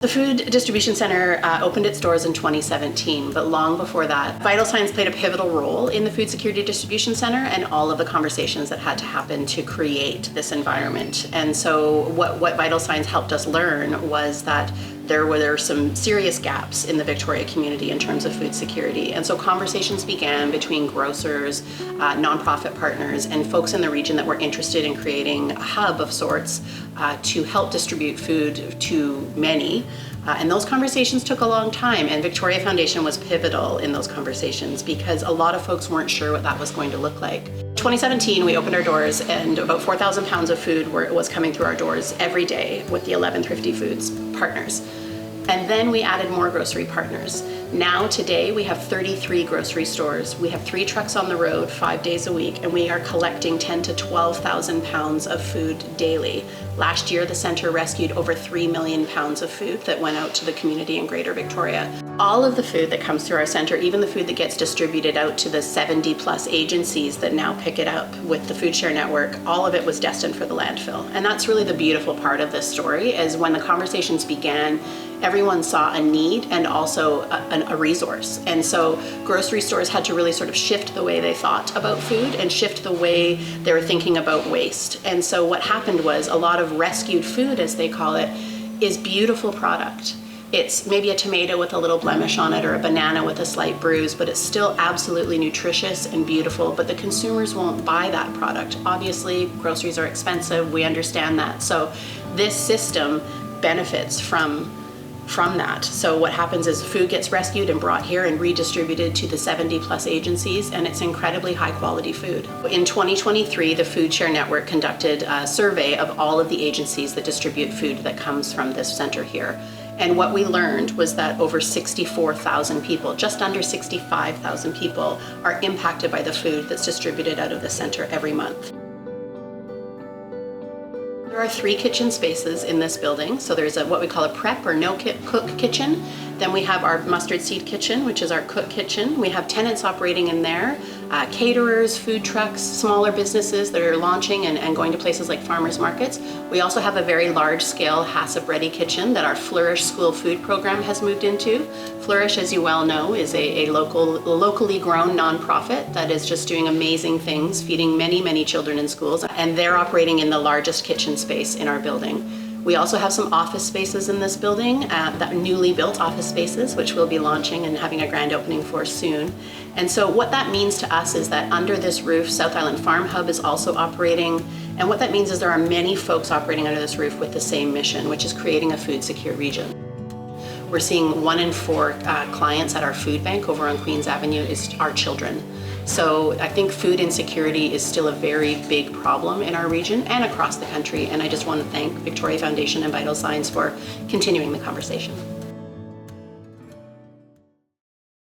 The Food Distribution Center opened its doors in 2017, but long before that, Vital Signs played a pivotal role in the Food Security Distribution Center and all of the conversations that had to happen to create this environment. And so what Vital Signs helped us learn was that there were some serious gaps in the Victoria community in terms of food security. And so conversations began between grocers, nonprofit partners, and folks in the region that were interested in creating a hub of sorts to help distribute food to many. And those conversations took a long time, and Victoria Foundation was pivotal in those conversations because a lot of folks weren't sure what that was going to look like. 2017, we opened our doors and about 4,000 pounds of food was coming through our doors every day with the 11 Thrifty Foods partners. And then we added more grocery partners. Now today we have 33 grocery stores. We have 3 trucks on the road 5 days a week, and we are collecting 10 to 12,000 pounds of food daily. Last year the center rescued over 3 million pounds of food that went out to the community in Greater Victoria. All of the food that comes through our center, even the food that gets distributed out to the 70 plus agencies that now pick it up with the Food Share Network, all of it was destined for the landfill. And that's really the beautiful part of this story, is when the conversations began, everyone saw a need and also a resource. And so grocery stores had to really sort of shift the way they thought about food and shift the way they were thinking about waste. And so what happened was a lot of rescued food, as they call it, is beautiful product. It's maybe a tomato with a little blemish on it or a banana with a slight bruise, but it's still absolutely nutritious and beautiful, but the consumers won't buy that product. Obviously, groceries are expensive, we understand that. So this system benefits from that. So what happens is food gets rescued and brought here and redistributed to the 70 plus agencies, and it's incredibly high quality food. In 2023, the Food Share Network conducted a survey of all of the agencies that distribute food that comes from this center here. And what we learned was that over 64,000 people, just under 65,000 people, are impacted by the food that's distributed out of the center every month. There are 3 kitchen spaces in this building. So there's what we call a prep or no-cook kitchen. Then we have our mustard seed kitchen, which is our cook kitchen. We have tenants operating in there, caterers, food trucks, smaller businesses that are launching and going to places like farmers markets. We also have a very large-scale HACCP ready kitchen that our Flourish School Food Program has moved into. Flourish, as you well know, is a locally grown nonprofit that is just doing amazing things, feeding many, many children in schools, and they're operating in the largest kitchen space in our building. We also have some office spaces in this building, that newly built office spaces, which we'll be launching and having a grand opening for soon. And so what that means to us is that under this roof, South Island Farm Hub is also operating. And what that means is there are many folks operating under this roof with the same mission, which is creating a food secure region. We're seeing 1 in 4 clients at our food bank over on Queens Avenue is our children. So I think food insecurity is still a very big problem in our region and across the country. And I just want to thank Victoria Foundation and Vital Signs for continuing the conversation.